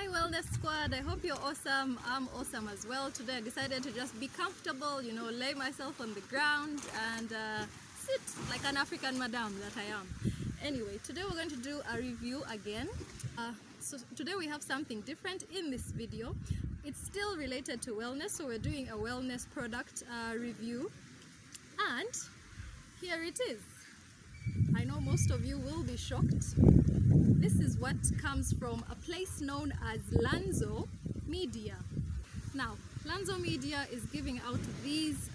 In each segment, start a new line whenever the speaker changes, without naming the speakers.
Hi Wellness Squad, I hope you're awesome. I'm awesome as well. Today I decided to just be comfortable, lay myself on the ground and sit like an African madam that I am. Anyway, today we're going to do a review again. So today we have something different in this video. It's still related to wellness, so we're doing a wellness product review. And here it is. I know most of you will be shocked. This is what comes from a place known as Lanzo Media. Now, Lanzo Media is giving out these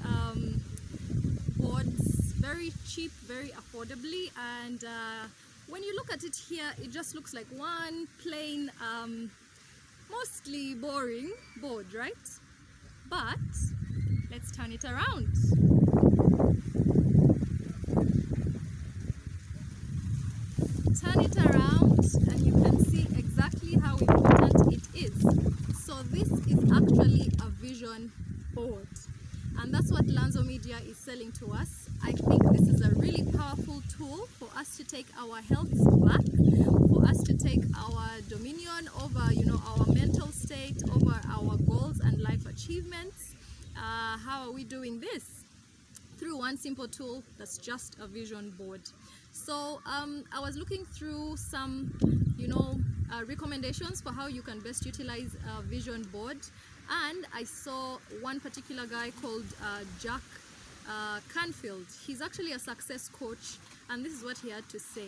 boards very cheap, very affordably, and when you look at it here, it just looks like one plain, mostly boring board, right? But let's turn it around. Turn it around and you can see exactly how important it is. So this is actually a vision board, and that's what Lanzo Media is selling to us. I think this is a really powerful tool for us to take our health back, for us to take our dominion over our mental state, over our goals and life achievements. How are we doing this? Through one simple tool that's just a vision board. So I was looking through some recommendations for how you can best utilize a vision board, and I saw one particular guy called Jack Canfield. He's actually a success coach, and this is what he had to say.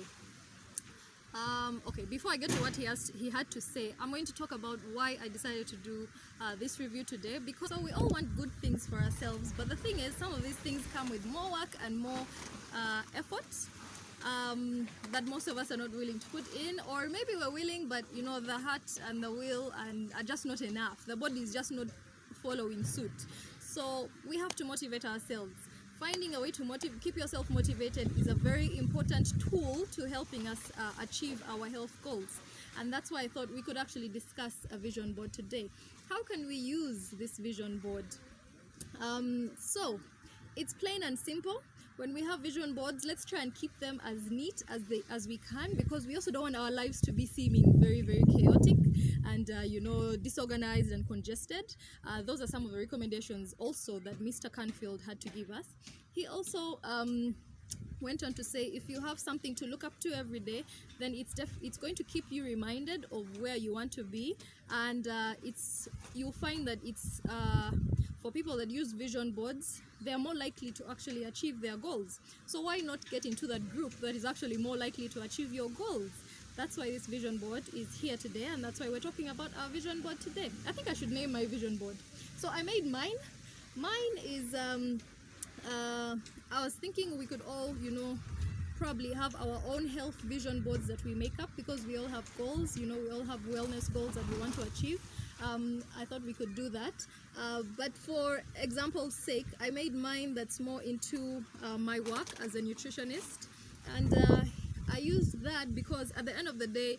Okay, before I get to what he had to say, I'm going to talk about why I decided to do this review today, because we all want good things for ourselves, but the thing is, some of these things come with more work and more effort that most of us are not willing to put in, or maybe we're willing, but the heart and the will are just not enough. The body is just not following suit. So we have to motivate ourselves. Finding a way to keep yourself motivated is a very important tool to helping us achieve our health goals. And that's why I thought we could actually discuss a vision board today. How can we use this vision board? So it's plain and simple. When we have vision boards, let's try and keep them as neat as we can, because we also don't want our lives to be seeming very, very chaotic and disorganized and congested. Those are some of the recommendations also that Mr. Canfield had to give us. He also went on to say, if you have something to look up to every day, then it's going to keep you reminded of where you want to be, and you'll find that it's for people that use vision boards, they're more likely to actually achieve their goals. So why not get into that group that is actually more likely to achieve your goals? That's why this vision board is here today, and that's why we're talking about our vision board today. I think I should name my vision board. So I made mine. Mine is I was thinking we could all probably have our own health vision boards that we make up, because we all have goals. We all have wellness goals that we want to achieve. I thought we could do that, but for example's sake, I made mine that's more into my work as a nutritionist, and I used that because at the end of the day,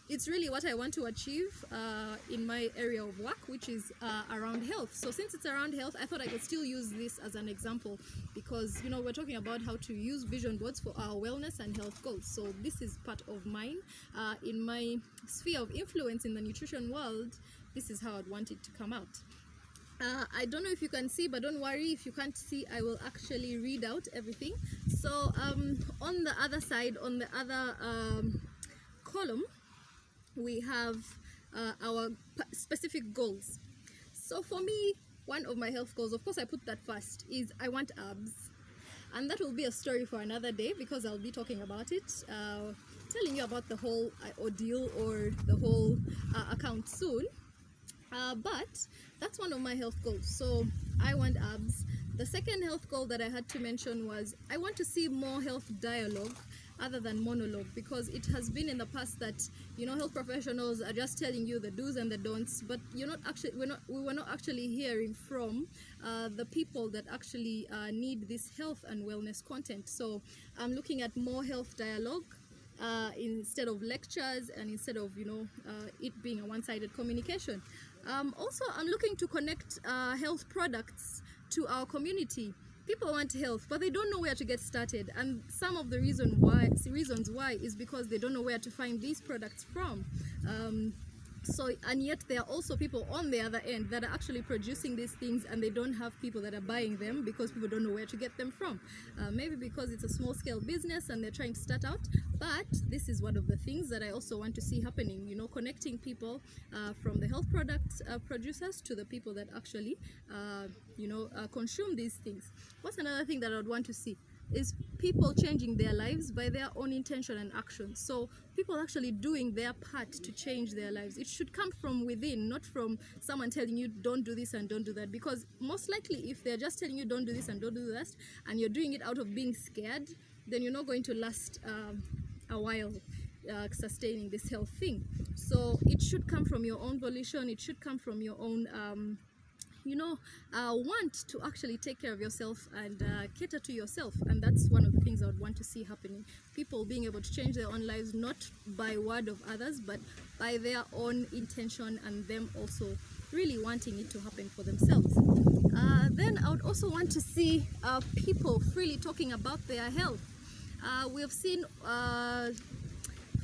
it's really what I want to achieve in my area of work, which is around health. So since it's around health, I thought I could still use this as an example, because we're talking about how to use vision boards for our wellness and health goals. So this is part of mine. In my sphere of influence in the nutrition world, this is how I'd want it to come out. I don't know if you can see, but don't worry, if you can't see, I will actually read out everything. So on the other side, on the other column, we have our specific goals. So for me, one of my health goals, of course I put that first, is I want abs. And that will be a story for another day, because I'll be talking about it, telling you about the whole ordeal or the whole account soon. But that's one of my health goals. So I want abs. The second health goal that I had to mention was I want to see more health dialogue other than monologue, because it has been in the past that health professionals are just telling you the do's and the don'ts, but we were not actually hearing from the people that actually need this health and wellness content. So I'm looking at more health dialogue instead of lectures, and instead of it being a one-sided communication. Also, I'm looking to connect health products to our community. People want health, but they don't know where to get started, and some of the reasons why is because they don't know where to find these products from. So, and yet there are also people on the other end that are actually producing these things, and they don't have people that are buying them because people don't know where to get them from. Maybe because it's a small scale business and they're trying to start out. But this is one of the things that I also want to see happening, you know, connecting people from the health product producers to the people that actually consume these things. What's another thing that I would want to see is people changing their lives by their own intention and action. So people actually doing their part to change their lives. It should come from within, not from someone telling you don't do this and don't do that, because most likely if they're just telling you don't do this and don't do that, and you're doing it out of being scared, then you're not going to last a while sustaining this health thing. So it should come from your own volition. It should come from your own want to actually take care of yourself and cater to yourself. And that's one of the things I would want to see happening. People being able to change their own lives, not by word of others, but by their own intention, and them also really wanting it to happen for themselves. Then I would also want to see people freely talking about their health. We have seen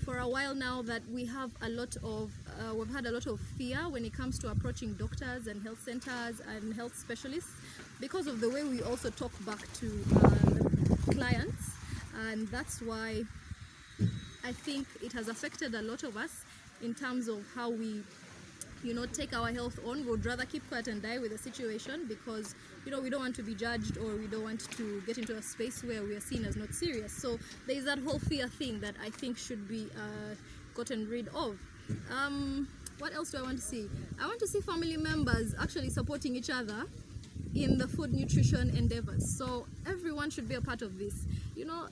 for a while now that we have a lot of we've had a lot of fear when it comes to approaching doctors and health centers and health specialists, because of the way we also talk back to clients. And that's why I think it has affected a lot of us in terms of how we take our health on. We would rather keep quiet and die with the situation, because we don't want to be judged, or we don't want to get into a space where we are seen as not serious. So there is that whole fear thing that I think should be gotten rid of. What else do I want to see? I want to see family members actually supporting each other in the food nutrition endeavors. So everyone should be a part of this.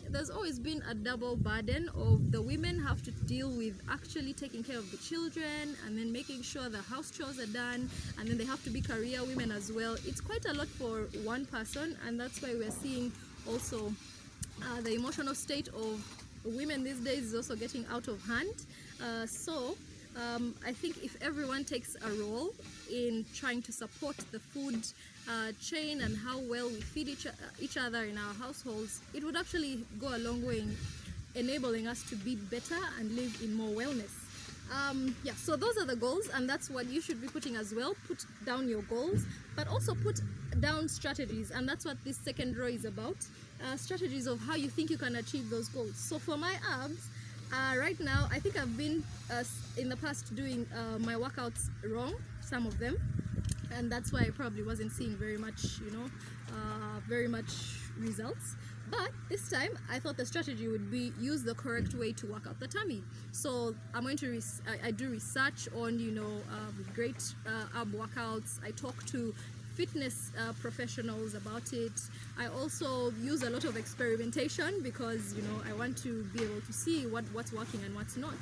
There's always been a double burden of the women have to deal with actually taking care of the children, and then making sure the house chores are done, and then they have to be career women as well. It's quite a lot for one person, and that's why we're seeing also the emotional state of women these days is also getting out of hand. I think if everyone takes a role in trying to support the food chain and how well we feed each other in our households, it would actually go a long way in enabling us to be better and live in more wellness. So those are the goals, and that's what you should be putting as well. Put down your goals, but also put down strategies, and that's what this second row is about. Strategies of how you think you can achieve those goals. So for my abs, right now, I think I've been in the past doing my workouts wrong, some of them, and that's why I probably wasn't seeing very much results. But this time I thought the strategy would be use the correct way to work out the tummy. So I'm going to I do research on great ab workouts. I talk to fitness professionals about it. I also use a lot of experimentation, because I want to be able to see what's working and what's not,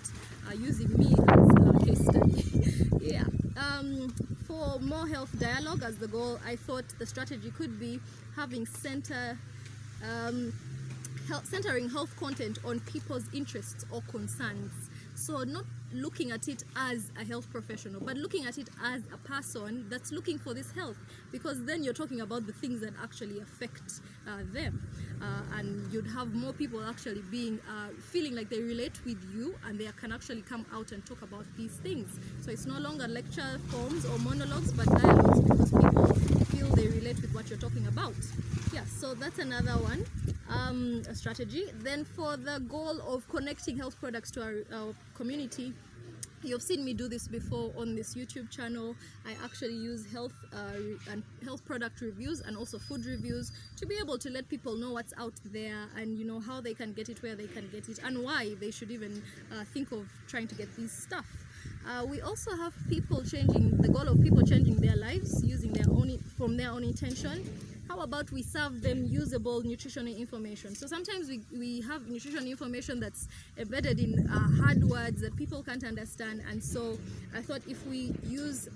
using me as a case study. For more health dialogue as the goal, I thought the strategy could be having centering health content on people's interests or concerns. So not looking at it as a health professional, but looking at it as a person that's looking for this health, because then you're talking about the things that actually affect them, and you'd have more people actually being feeling like they relate with you, and they can actually come out and talk about these things. So it's no longer lecture forms or monologues, but dialogues, because people feel they relate with what you're talking about. So that's another one, a strategy. Then for the goal of connecting health products to our community, you've seen me do this before on this YouTube channel. I actually use health product reviews and also food reviews to be able to let people know what's out there, and how they can get it, where they can get it, and why they should even think of trying to get this stuff. We also have the goal of people changing their lives using from their own intention. How about we serve them usable nutritional information? So sometimes we have nutritional information that's embedded in hard words that people can't understand, and so I thought if we use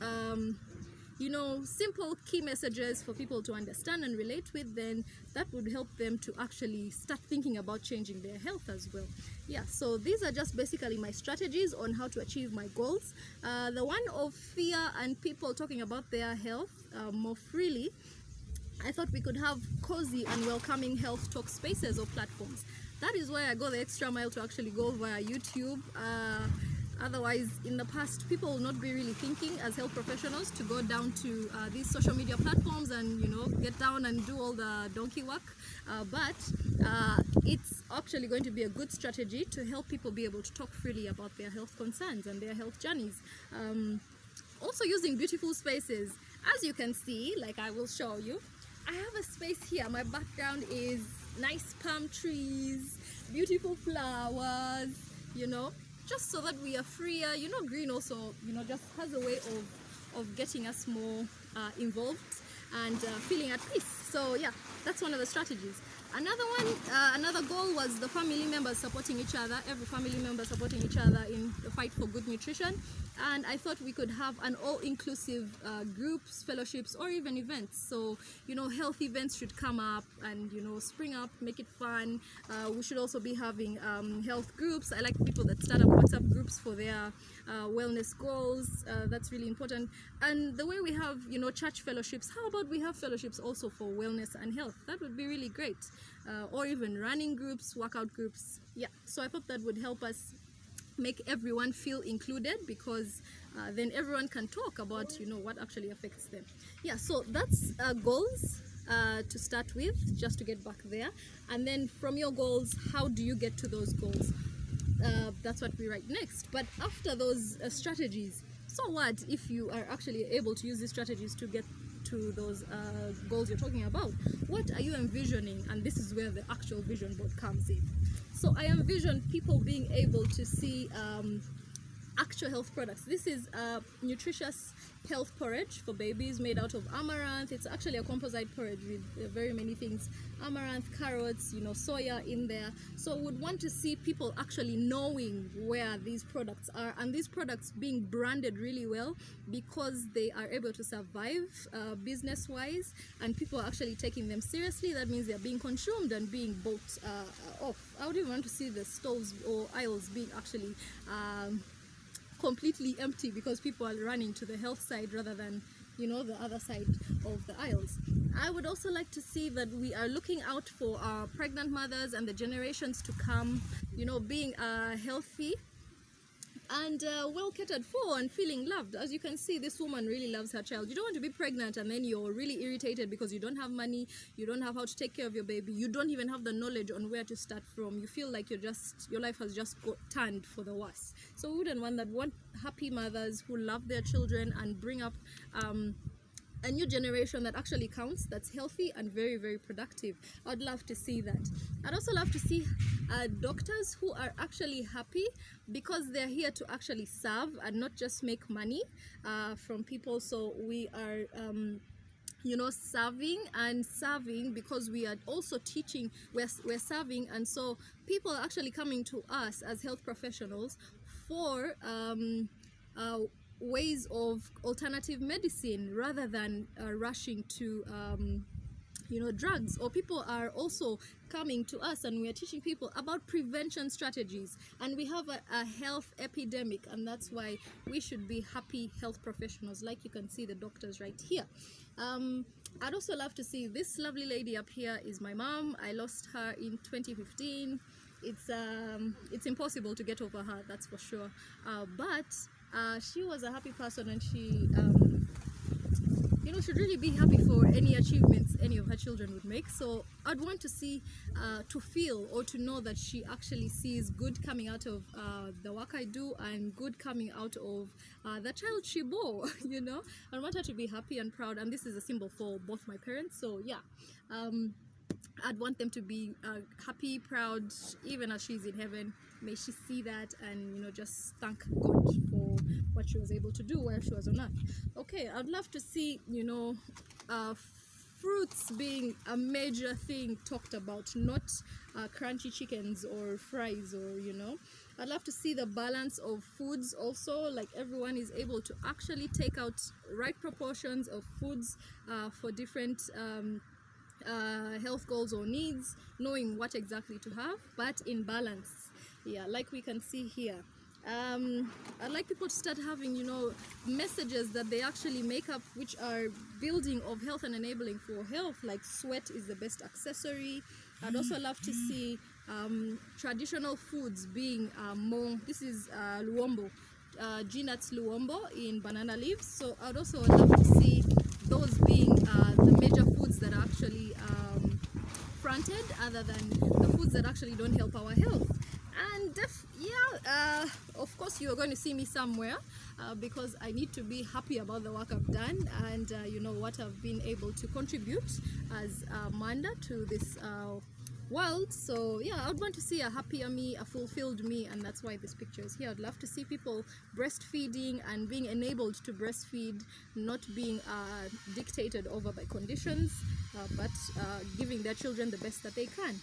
simple key messages for people to understand and relate with, then that would help them to actually start thinking about changing their health as well. So these are just basically my strategies on how to achieve my goals. The one of fear and people talking about their health more freely, I thought we could have cozy and welcoming health talk spaces or platforms. That is why I go the extra mile to actually go via YouTube. Otherwise, in the past, people will not be really thinking as health professionals to go down to these social media platforms and, you know, get down and do all the donkey work. But it's actually going to be a good strategy to help people be able to talk freely about their health concerns and their health journeys. Also using beautiful spaces. As you can see, like I will show you, I have a space here. My background is nice palm trees, beautiful flowers, you know, just so that we are freer. You know, green also, you know, just has a way of getting us more involved and feeling at peace. So yeah, that's one of the strategies. Another one, another goal was the family members supporting each other, every family member supporting each other in the fight for good nutrition. And I thought we could have an all-inclusive groups, fellowships, or even events. So, you know, health events should come up and, you know, spring up, make it fun. We should also be having health groups. I like people that start up WhatsApp groups for their wellness goals. That's really important. And the way we have, you know, church fellowships, how about we have fellowships also for wellness and health? That would be really great. Or even running groups, workout groups. Yeah, so I thought that would help us make everyone feel included, because then everyone can talk about, you know, what actually affects them. Yeah, so that's goals to start with, just to get back there. And then from your goals, how do you get to those goals? That's what we write next. But after those strategies, so what if you are actually able to use these strategies to get to those goals you're talking about? What are you envisioning? And this is where the actual vision board comes in. So I envision people being able to see actual health products. This is a nutritious health porridge for babies made out of amaranth. It's actually a composite porridge with very many things: amaranth, carrots, you know, soya in there. So would want to see people actually knowing where these products are, and these products being branded really well, because they are able to survive business wise, and people are actually taking them seriously. That means they're being consumed and being bought off. I would even want to see the stores or aisles being actually completely empty, because people are running to the health side rather than, you know, the other side of the aisles. I would also like to see that we are looking out for our pregnant mothers and the generations to come, you know, being healthy and well catered for and feeling loved. As you can see, this woman really loves her child. You don't want to be pregnant and then you're really irritated because you don't have money, you don't have how to take care of your baby, you don't even have the knowledge on where to start from. You feel like your life has just turned for the worse. So we wouldn't want that. We want happy mothers who love their children and bring up a new generation that actually counts, that's healthy and very, very productive. I'd love to see that. I'd also love to see doctors who are actually happy, because they're here to actually serve and not just make money from people. So we are you know, serving because we are also teaching, we're serving, and so people are actually coming to us as health professionals for ways of alternative medicine rather than rushing to you know, drugs. Or people are also coming to us and we are teaching people about prevention strategies, and we have a health epidemic, and that's why we should be happy health professionals, like you can see the doctors right here. I'd also love to see this lovely lady up here is my mom. I lost her in 2015. It's impossible to get over her, that's for sure, but she was a happy person, and she you know, should really be happy for any achievements any of her children would make. So I'd want to see, to feel or to know that she actually sees good coming out of the work I do, and good coming out of the child she bore. You know, I want her to be happy and proud, and this is a symbol for both my parents. So yeah, I'd want them to be happy, proud, even as she's in heaven. May she see that and, you know, just thank God for what she was able to do while she was on earth. Okay, I'd love to see, you know, fruits being a major thing talked about, not crunchy chickens or fries, or, you know. I'd love to see the balance of foods also, like everyone is able to actually take out right proportions of foods for different health goals or needs, knowing what exactly to have, but in balance. Yeah, like we can see here. I'd like people to start having, you know, messages that they actually make up, which are building of health and enabling for health, like sweat is the best accessory. I'd also love to see traditional foods being more, this is luombo, G-nuts luombo in banana leaves. So I'd also love to see those being the major foods that are actually fronted, other than the foods that actually don't help our health. And of course you're going to see me somewhere because I need to be happy about the work I've done, and you know what I've been able to contribute as Manda to this world. So yeah, I would want to see a happier me, a fulfilled me, and that's why this picture is here. I'd love to see people breastfeeding and being enabled to breastfeed, not being dictated over by conditions, but giving their children the best that they can.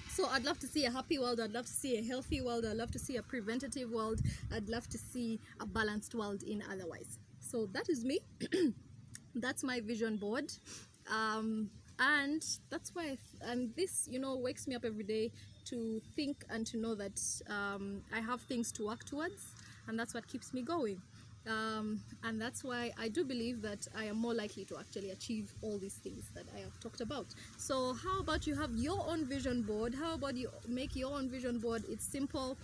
So I'd love to see a happy world, I'd love to see a healthy world, I'd love to see a preventative world, I'd love to see a balanced world in otherwise. So that is me. That's my vision board. And that's why and this, you know, wakes me up every day to think and to know that I have things to work towards, and that's what keeps me going. And that's why I do believe that I am more likely to actually achieve all these things that I have talked about. So how about you have your own vision board? How about you make your own vision board? It's simple.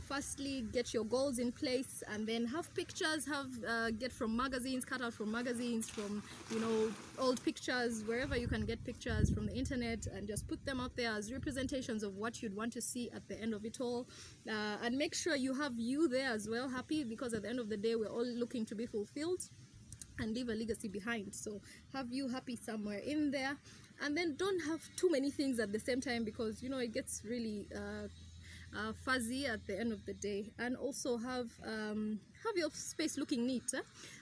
Firstly, get your goals in place, and then have pictures, get from magazines, cut out from magazines, from, you know, old pictures, wherever you can get pictures from the internet, and just put them out there as representations of what you'd want to see at the end of it all. And make sure you have you there as well, happy, because at the end of the day we're all looking to be fulfilled and leave a legacy behind. So have you happy somewhere in there, and then don't have too many things at the same time, because you know it gets really fuzzy at the end of the day. And also have your space looking neat,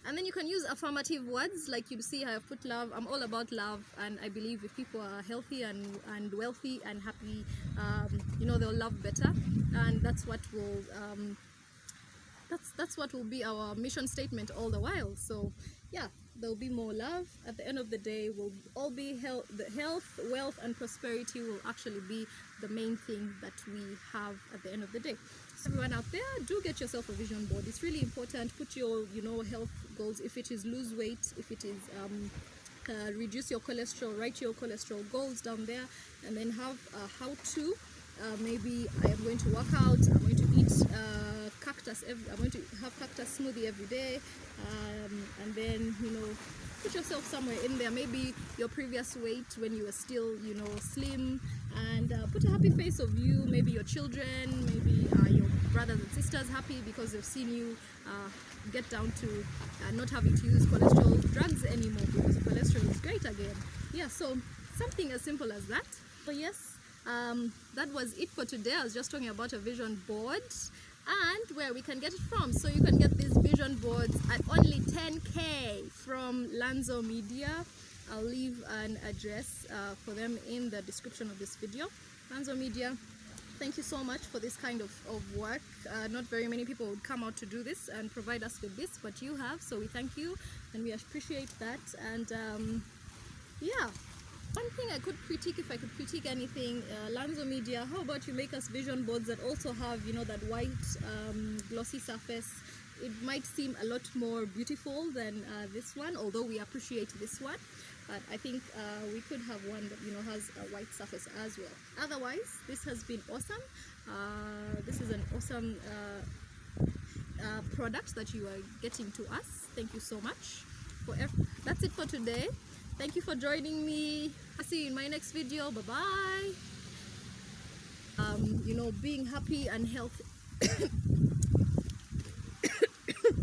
and then you can use affirmative words, like you see I have put love. I'm all about love, and I believe if people are healthy and wealthy and happy, you know, they'll love better, and that's what will that's what will be our mission statement all the while. So yeah, there'll be more love. At the end of the day, we'll all be health, wealth, and prosperity will actually be the main thing that we have at the end of the day. So everyone out there, do get yourself a vision board. It's really important. Put your, you know, health goals. If it is lose weight, if it is reduce your cholesterol, write your cholesterol goals down there, and then have a how-to. Maybe I am going to work out, I'm going to eat cactus I'm going to have cactus smoothie every day, and then, you know, put yourself somewhere in there, maybe your previous weight when you were still, you know, slim, and put a happy face of you, maybe your children, maybe your brothers and sisters happy because they've seen you get down to not having to use cholesterol drugs anymore, because cholesterol is great again. Yeah, so something as simple as that. So yes, that was it for today. I was just talking about a vision board and where we can get it from. So you can get these vision boards at only 10K from Lanzo Media. I'll leave an address for them in the description of this video. Lanzo Media, thank you so much for this kind of work. Not very many people would come out to do this and provide us with this, but you have, so we thank you and we appreciate that. And yeah, one thing I could critique, if I could critique anything, Lanzo Media, how about you make us vision boards that also have, you know, that white glossy surface. It might seem a lot more beautiful than this one, although we appreciate this one, but I think we could have one that, you know, has a white surface as well. Otherwise, this has been awesome. This is an awesome product that you are getting to us. Thank you so much. That's it for today. Thank you for joining me. I'll see you in my next video. Bye bye. You know, being happy and healthy